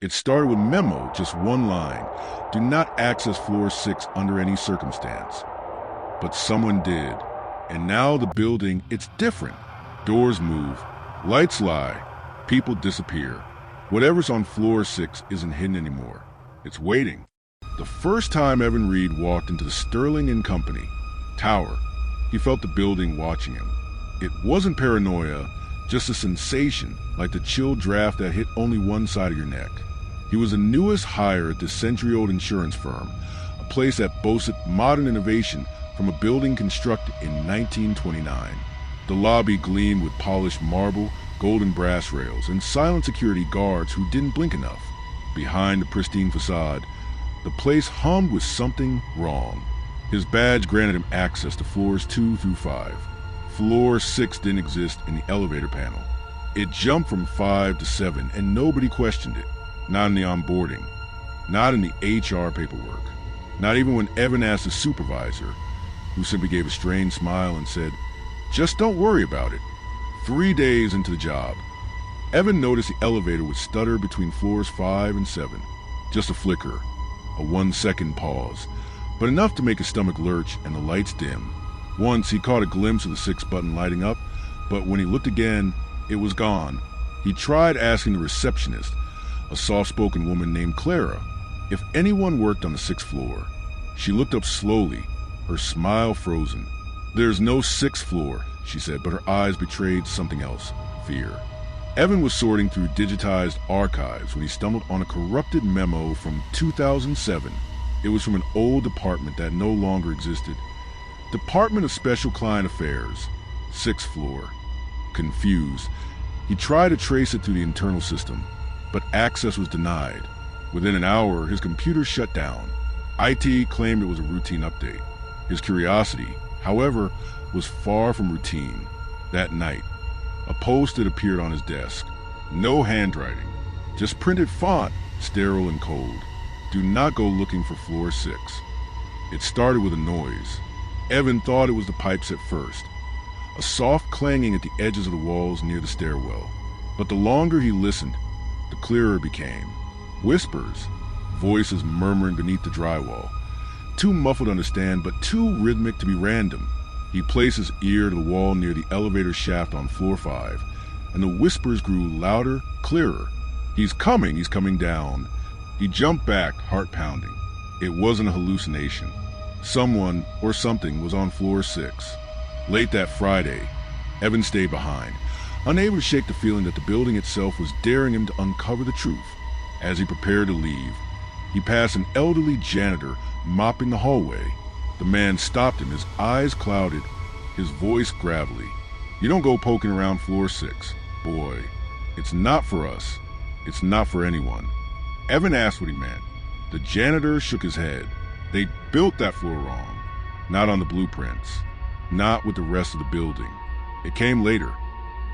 It started with a memo, just one line: do not access floor 6 under any circumstance. But someone did. And now the building, it's different. Doors move, lights lie, people disappear. Whatever's on floor 6 isn't hidden anymore. It's waiting. The first time Evan Reed walked into the Sterling & Company tower, he felt the building watching him. It wasn't paranoia, just a sensation, like the chill draft that hit only one side of your neck. He was the newest hire at this century-old insurance firm, a place that boasted modern innovation from a building constructed in 1929. The lobby gleamed with polished marble, golden brass rails, and silent security guards who didn't blink enough. Behind the pristine facade, the place hummed with something wrong. His badge granted him access to floors 2 through 5. Floor 6 didn't exist in the elevator panel. It jumped from 5 to 7, and nobody questioned it. Not in the onboarding, not in the HR paperwork, not even when Evan asked his supervisor, who simply gave a strange smile and said, "Just don't worry about it." 3 days into the job, Evan noticed the elevator would stutter between floors 5 and 7. Just a flicker, a 1-second pause, but enough to make his stomach lurch and the lights dim. Once he caught a glimpse of the 6 button lighting up, but when he looked again, it was gone. He tried asking the receptionist, a soft-spoken woman named Clara, if anyone worked on the 6th floor. She looked up slowly, her smile frozen. "There's no 6th floor," she said, but her eyes betrayed something else: fear. Evan was sorting through digitized archives when he stumbled on a corrupted memo from 2007. It was from an old department that no longer existed. Department of Special Client Affairs, 6th floor. Confused, he tried to trace it through the internal system, but access was denied. Within an hour, his computer shut down. IT claimed it was a routine update. His curiosity, however, was far from routine. That night, a post-it appeared on his desk. No handwriting, just printed font, sterile and cold. "Do not go looking for floor 6. It started with a noise. Evan thought it was the pipes at first, a soft clanging at the edges of the walls near the stairwell. But the longer he listened, the clearer it became. Whispers, voices murmuring beneath the drywall. Too muffled to understand, but too rhythmic to be random. He placed his ear to the wall near the elevator shaft on floor 5, and the whispers grew louder, clearer. He's coming down." He jumped back, heart pounding. It wasn't a hallucination. Someone or something was on floor 6. Late that Friday, Evan stayed behind, unable to shake the feeling that the building itself was daring him to uncover the truth. As he prepared to leave, he passed an elderly janitor mopping the hallway. The man stopped him, his eyes clouded, his voice gravelly. "You don't go poking around floor 6, boy. It's not for us. It's not for anyone." Evan asked what he meant. The janitor shook his head. "They built that floor wrong. Not on the blueprints. Not with the rest of the building. It came later."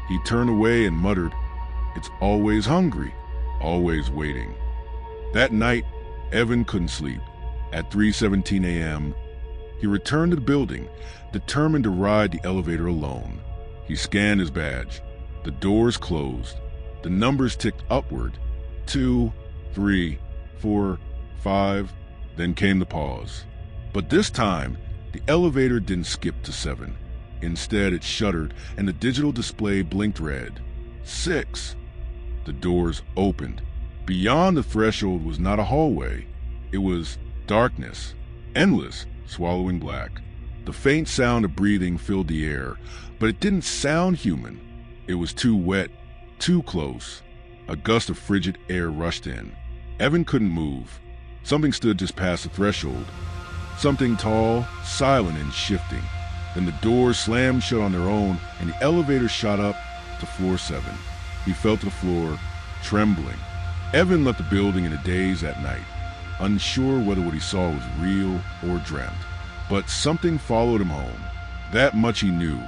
He turned away and muttered, "It's always hungry, always waiting." That night, Evan couldn't sleep. At 3:17 a.m., he returned to the building, determined to ride the elevator alone. He scanned his badge. The doors closed. The numbers ticked upward. 2, 3, 4, 5. Then came the pause. But this time, the elevator didn't skip to 7. Instead, it shuddered, and the digital display blinked red. 6. The doors opened. Beyond the threshold was not a hallway. It was darkness, endless, swallowing black. The faint sound of breathing filled the air, but it didn't sound human. It was too wet, too close. A gust of frigid air rushed in. Evan couldn't move. Something stood just past the threshold. Something tall, silent and shifting. Then the doors slammed shut on their own, and the elevator shot up to floor 7. He fell to the floor, trembling. Evan left the building in a daze that night, unsure whether what he saw was real or dreamt. But something followed him home. That much he knew.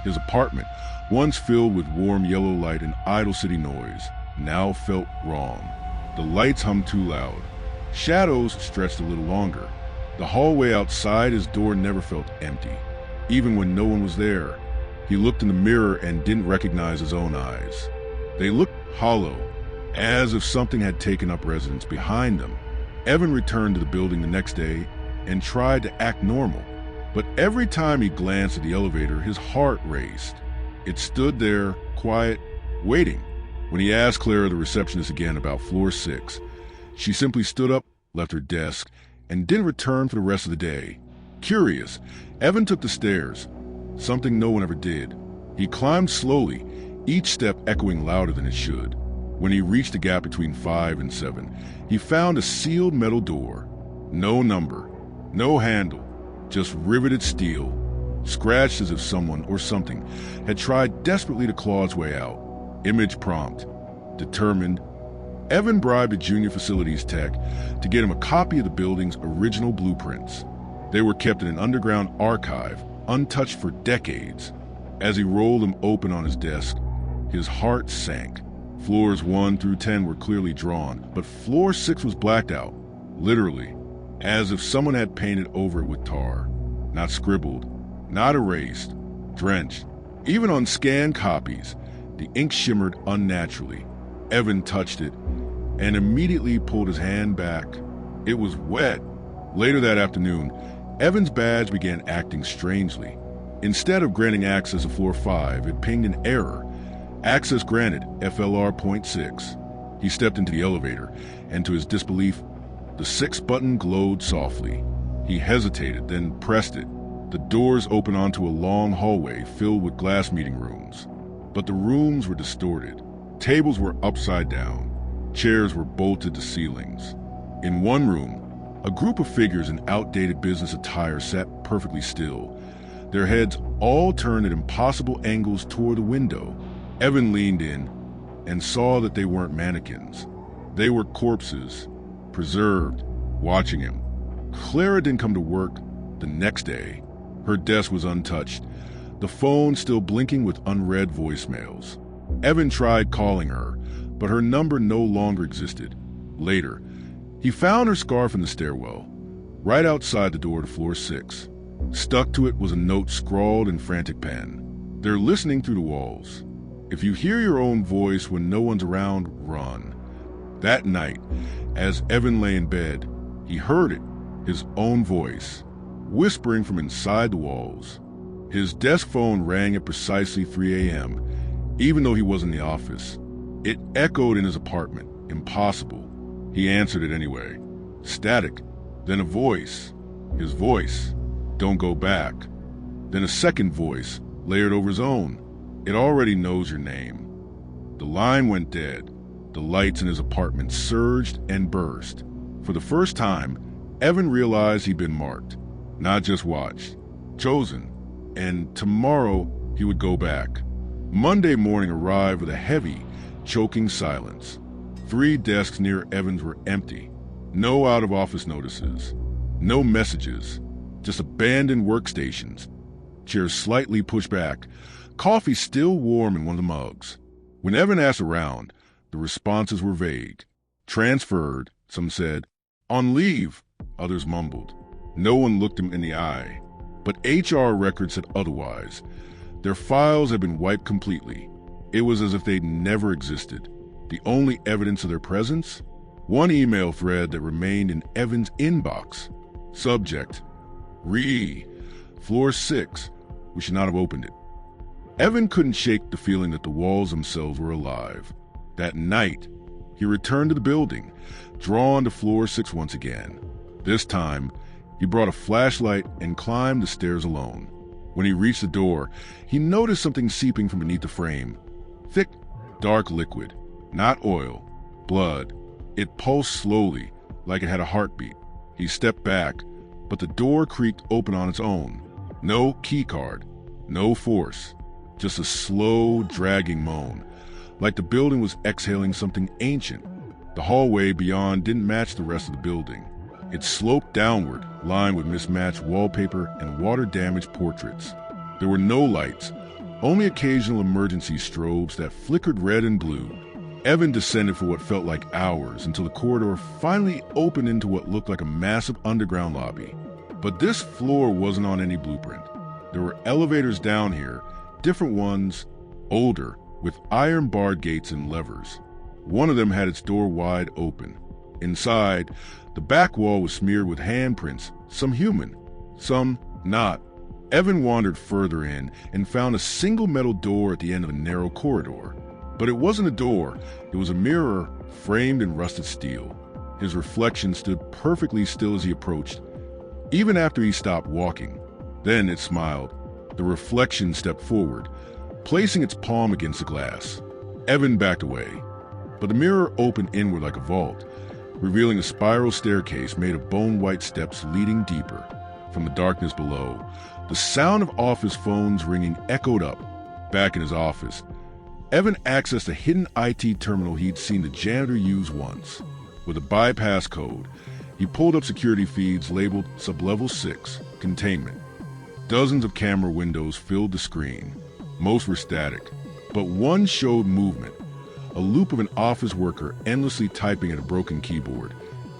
His apartment, once filled with warm yellow light and idle city noise, now felt wrong. The lights hummed too loud. Shadows stretched a little longer. The hallway outside his door never felt empty, even when no one was there. He looked in the mirror and didn't recognize his own eyes. They looked hollow, as if something had taken up residence behind them. Evan returned to the building the next day and tried to act normal, but every time he glanced at the elevator, his heart raced. It stood there, quiet, waiting. When he asked Clara, the receptionist, again about floor 6, she simply stood up, left her desk, and didn't return for the rest of the day. Curious, Evan took the stairs, something no one ever did. He climbed slowly, each step echoing louder than it should. When he reached the gap between 5 and 7, he found a sealed metal door. No number, no handle, just riveted steel, scratched as if someone or something had tried desperately to claw its way out. Image prompt. Determined. Evan bribed a junior facilities tech to get him a copy of the building's original blueprints. They were kept in an underground archive, untouched for decades. As he rolled them open on his desk, his heart sank. Floors 1 through 10 were clearly drawn, but floor 6 was blacked out, literally, as if someone had painted over it with tar. Not scribbled, not erased, drenched. Even on scanned copies, the ink shimmered unnaturally. Evan touched it and immediately pulled his hand back. It was wet. Later that afternoon, Evan's badge began acting strangely. Instead of granting access to floor 5, it pinged an error. Access granted, FLR.6. He stepped into the elevator, and to his disbelief, the 6 button glowed softly. He hesitated, then pressed it. The doors opened onto a long hallway filled with glass meeting rooms. But the rooms were distorted. Tables were upside down. Chairs were bolted to ceilings. In one room, a group of figures in outdated business attire sat perfectly still, their heads all turned at impossible angles toward the window. Evan leaned in and saw that they weren't mannequins. They were corpses, preserved, watching him. Clara didn't come to work the next day. Her desk was untouched, the phone still blinking with unread voicemails. Evan tried calling her, but her number no longer existed. Later, he found her scarf in the stairwell, right outside the door to floor 6. Stuck to it was a note scrawled in frantic pen. They're listening through the walls. If you hear your own voice when no one's around, run. That night, as Evan lay in bed, he heard it, his own voice, whispering from inside the walls. His desk phone rang at precisely 3 a.m., even though he was in the office. It echoed in his apartment. Impossible. He answered it anyway. Static. Then a voice. His voice. Don't go back. Then a second voice, layered over his own. It already knows your name. The line went dead. The lights in his apartment surged and burst. For the first time, Evan realized he'd been marked. Not just watched. Chosen. And tomorrow, he would go back. Monday morning arrived with a heavy, choking silence. 3 desks near Evan's were empty. No out-of-office notices. No messages. Just abandoned workstations. Chairs slightly pushed back. Coffee still warm in one of the mugs. When Evan asked around, the responses were vague. Transferred, some said. On leave, others mumbled. No one looked him in the eye. But HR records said otherwise. Their files had been wiped completely. It was as if they'd never existed. The only evidence of their presence? One email thread that remained in Evan's inbox. Subject: Floor 6. We should not have opened it. Evan couldn't shake the feeling that the walls themselves were alive. That night, he returned to the building, drawn to floor 6 once again. This time, he brought a flashlight and climbed the stairs alone. When he reached the door, he noticed something seeping from beneath the frame. Thick, dark liquid. Not oil. Blood. It pulsed slowly, like it had a heartbeat. He stepped back, but the door creaked open on its own. No key card. No force. Just a slow, dragging moan, like the building was exhaling something ancient. The hallway beyond didn't match the rest of the building. It sloped downward, lined with mismatched wallpaper and water-damaged portraits. There were no lights, only occasional emergency strobes that flickered red and blue. Evan descended for what felt like hours until the corridor finally opened into what looked like a massive underground lobby. But this floor wasn't on any blueprint. There were elevators down here, different ones, older, with iron-barred gates and levers. One of them had its door wide open. Inside, the back wall was smeared with handprints, some human, some not. Evan wandered further in and found a single metal door at the end of a narrow corridor. But it wasn't a door, it was a mirror framed in rusted steel. His reflection stood perfectly still as he approached, even after he stopped walking. Then it smiled. The reflection stepped forward, placing its palm against the glass. Evan backed away, but the mirror opened inward like a vault, revealing a spiral staircase made of bone-white steps leading deeper. From the darkness below, the sound of office phones ringing echoed up. Back in his office, Evan accessed a hidden IT terminal he'd seen the janitor use once. With a bypass code, he pulled up security feeds labeled Sublevel 6, Containment. Dozens of camera windows filled the screen. Most were static, but one showed movement, a loop of an office worker endlessly typing at a broken keyboard,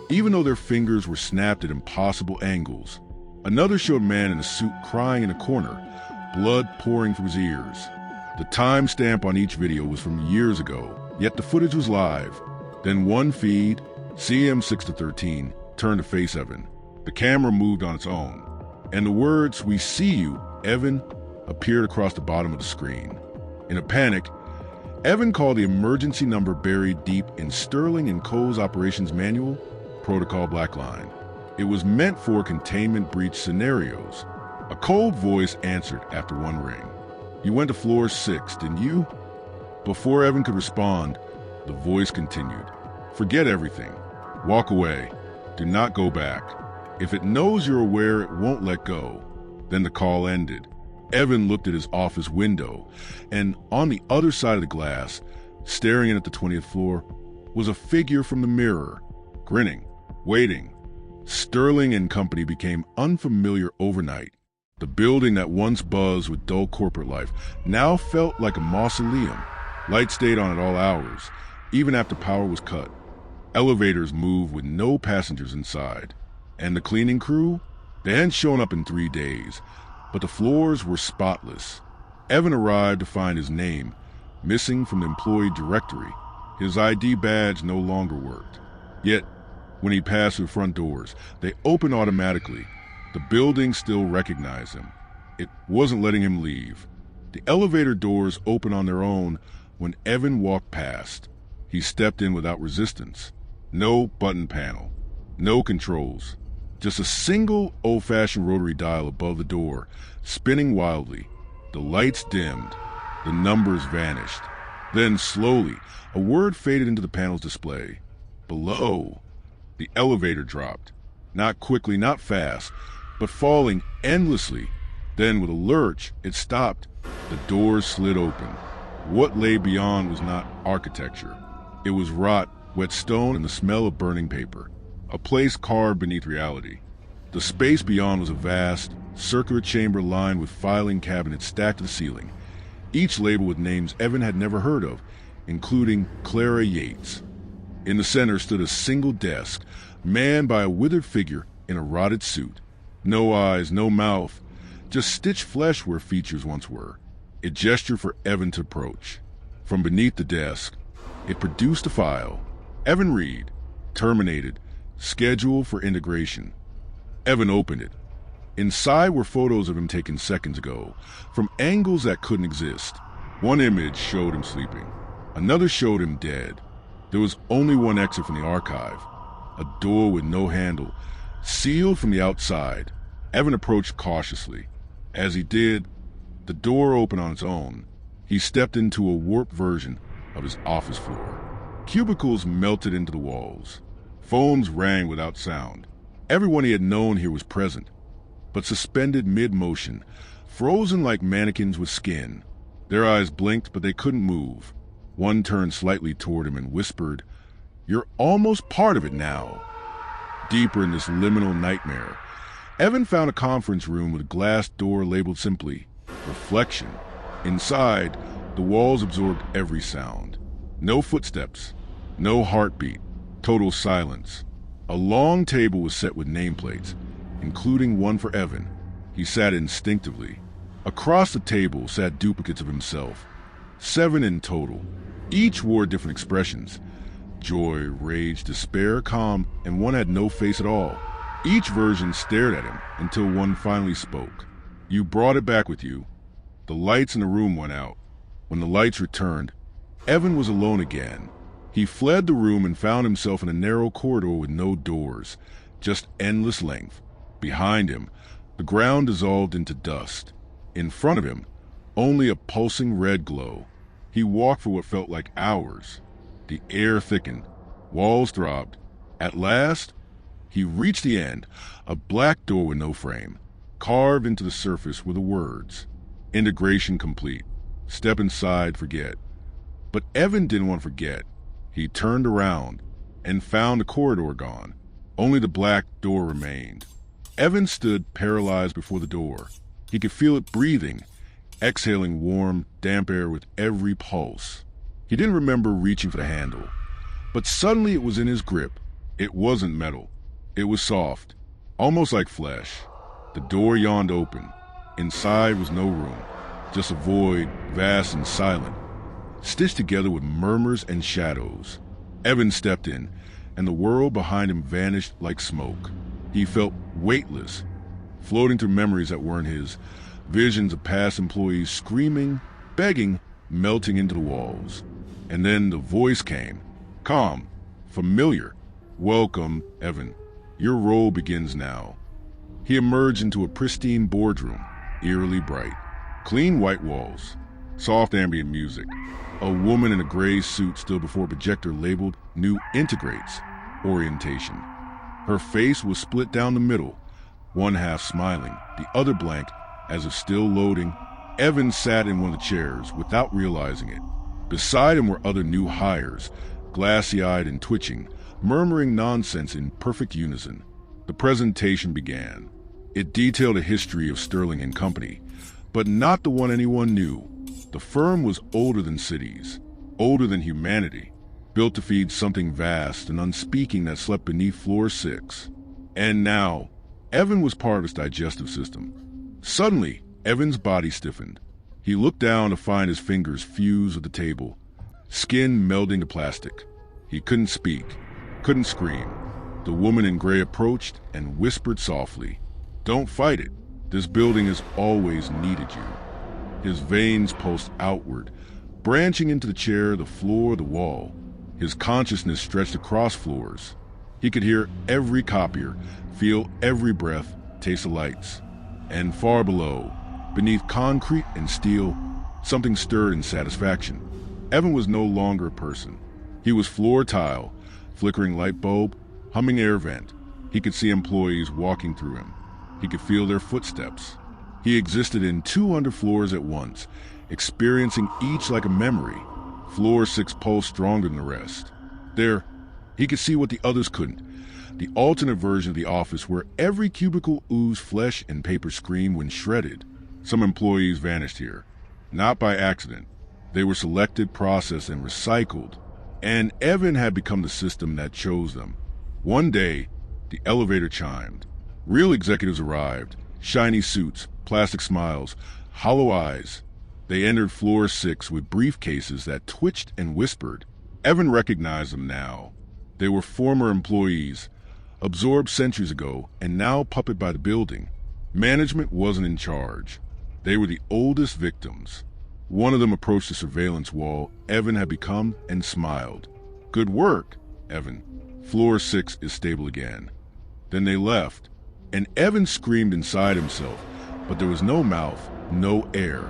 even though their fingers were snapped at impossible angles. Another showed a man in a suit crying in a corner, blood pouring from his ears. The timestamp on each video was from years ago, yet the footage was live. Then one feed, CM 6-13, turned to face Evan. The camera moved on its own, and the words, "We see you, Evan," appeared across the bottom of the screen. In a panic, Evan called the emergency number buried deep in Sterling and Co's operations manual, Protocol Blackline. It was meant for containment breach scenarios. A cold voice answered after one ring. "You went to floor 6, didn't you?" Before Evan could respond, the voice continued. "Forget everything. Walk away. Do not go back. If it knows you're aware, it won't let go." Then the call ended. Evan looked at his office window, and on the other side of the glass, staring in at the 20th floor, was a figure from the mirror, grinning, waiting. Sterling and Company became unfamiliar overnight. The building that once buzzed with dull corporate life now felt like a mausoleum. Lights stayed on at all hours, even after power was cut. Elevators moved with no passengers inside. And the cleaning crew? They hadn't shown up in 3 days, but the floors were spotless. Evan arrived to find his name missing from the employee directory. His ID badge no longer worked. Yet, when he passed through the front doors, they opened automatically. The building still recognized him. It wasn't letting him leave. The elevator doors opened on their own when Evan walked past. He stepped in without resistance. No button panel, no controls. Just a single old-fashioned rotary dial above the door, spinning wildly. The lights dimmed. The numbers vanished. Then, slowly, a word faded into the panel's display. Below, the elevator dropped. Not quickly, not fast, but falling endlessly. Then, with a lurch, it stopped. The doors slid open. What lay beyond was not architecture. It was rot, wet stone, and the smell of burning paper. A place carved beneath reality. The space beyond was a vast, circular chamber lined with filing cabinets stacked to the ceiling, each labeled with names Evan had never heard of, including Clara Yates. In the center stood a single desk, manned by a withered figure in a rotted suit. No eyes, no mouth, just stitched flesh where features once were. It gestured for Evan to approach. From beneath the desk, it produced a file. Evan read, "Terminated. Schedule for integration." Evan opened it. Inside were photos of him taken seconds ago, from angles that couldn't exist. One image showed him sleeping. Another showed him dead. There was only one exit from the archive, a door with no handle, sealed from the outside. Evan approached cautiously. As he did, the door opened on its own. He stepped into a warped version of his office floor. Cubicles melted into the walls. Phones rang without sound. Everyone he had known here was present, but suspended mid-motion, frozen like mannequins with skin. Their eyes blinked, but they couldn't move. One turned slightly toward him and whispered, "You're almost part of it now." Deeper in this liminal nightmare, Evan found a conference room with a glass door labeled simply, "Reflection." Inside, the walls absorbed every sound. No footsteps, no heartbeat, total silence. A long table was set with nameplates, including one for Evan. He sat instinctively. Across the table sat duplicates of himself, 7 in total. Each wore different expressions, Joy, rage, despair, calm, and one had no face at all. Each version stared at him until one finally spoke. "You brought it back with you." The lights in the room went out. When the lights returned, Evan was alone again. He fled the room and found himself in a narrow corridor with no doors, just endless length. Behind him, the ground dissolved into dust. In front of him, only a pulsing red glow. He walked for what felt like hours. The air thickened. Walls throbbed. At last, he reached the end, a black door with no frame. Carved into the surface were the words, "Integration complete. Step inside, forget." But Evan didn't want to forget. He turned around and found the corridor gone. Only the black door remained. Evan stood paralyzed before the door. He could feel it breathing, exhaling warm, damp air with every pulse. He didn't remember reaching for the handle, but suddenly it was in his grip. It wasn't metal. It was soft, almost like flesh. The door yawned open. Inside was no room, just a void, vast and silent, stitched together with murmurs and shadows. Evan stepped in, and the world behind him vanished like smoke. He felt weightless, floating through memories that weren't his, visions of past employees screaming, begging, melting into the walls. And then the voice came, calm, familiar. "Welcome, Evan. Your role begins now." He emerged into a pristine boardroom, eerily bright. Clean white walls, soft ambient music. A woman in a gray suit stood before a projector labeled "New Integrates Orientation." Her face was split down the middle, one half smiling, the other blank, as if still loading. Evan sat in one of the chairs without realizing it. Beside him were other new hires, glassy-eyed and twitching, murmuring nonsense in perfect unison. The presentation began. It detailed a history of Sterling and Company, but not the one anyone knew. The firm was older than cities, older than humanity, built to feed something vast and unspeaking that slept beneath floor 6. And now, Evan was part of its digestive system. Suddenly, Evan's body stiffened. He looked down to find his fingers fuse with the table, skin melding to plastic. He couldn't speak, couldn't scream. The woman in gray approached and whispered softly, "Don't fight it. This building has always needed you." His veins pulsed outward, branching into the chair, the floor, the wall. His consciousness stretched across floors. He could hear every copier, feel every breath, taste the lights. And far below, beneath concrete and steel, something stirred in satisfaction. Evan was no longer a person. He was floor tile, flickering light bulb, humming air vent. He could see employees walking through him. He could feel their footsteps. He existed in 2 underfloors at once, experiencing each like a memory. Floor 6 pulsed stronger than the rest. There, he could see what the others couldn't. The alternate version of the office where every cubicle oozed flesh and paper screamed when shredded. Some employees vanished here, not by accident. They were selected, processed, and recycled. And Evan had become the system that chose them. One day, the elevator chimed. Real executives arrived, shiny suits, plastic smiles, hollow eyes. They entered floor 6 with briefcases that twitched and whispered. Evan recognized them now. They were former employees, absorbed centuries ago and now puppeted by the building. Management wasn't in charge. They were the oldest victims. One of them approached the surveillance wall Evan had become and smiled. "Good work, Evan. Floor 6 is stable again." Then they left, and Evan screamed inside himself, but there was no mouth, no air,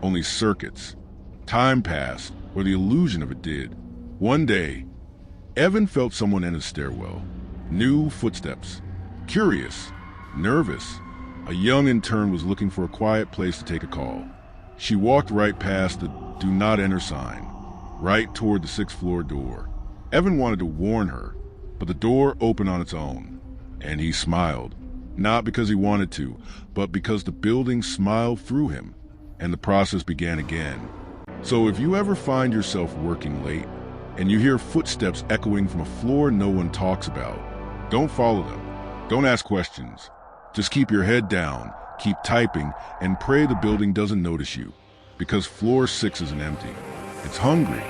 only circuits. Time passed, or the illusion of it did. One day, Evan felt someone in his stairwell. New footsteps. Curious, nervous. A young intern was looking for a quiet place to take a call. She walked right past the "Do Not Enter" sign, right toward the 6th floor door. Evan wanted to warn her, but the door opened on its own, and he smiled. Not because he wanted to, but because the building smiled through him, and the process began again. So if you ever find yourself working late, and you hear footsteps echoing from a floor no one talks about, don't follow them. Don't ask questions. Just keep your head down, keep typing, and pray the building doesn't notice you. Because floor 6 isn't empty. It's hungry.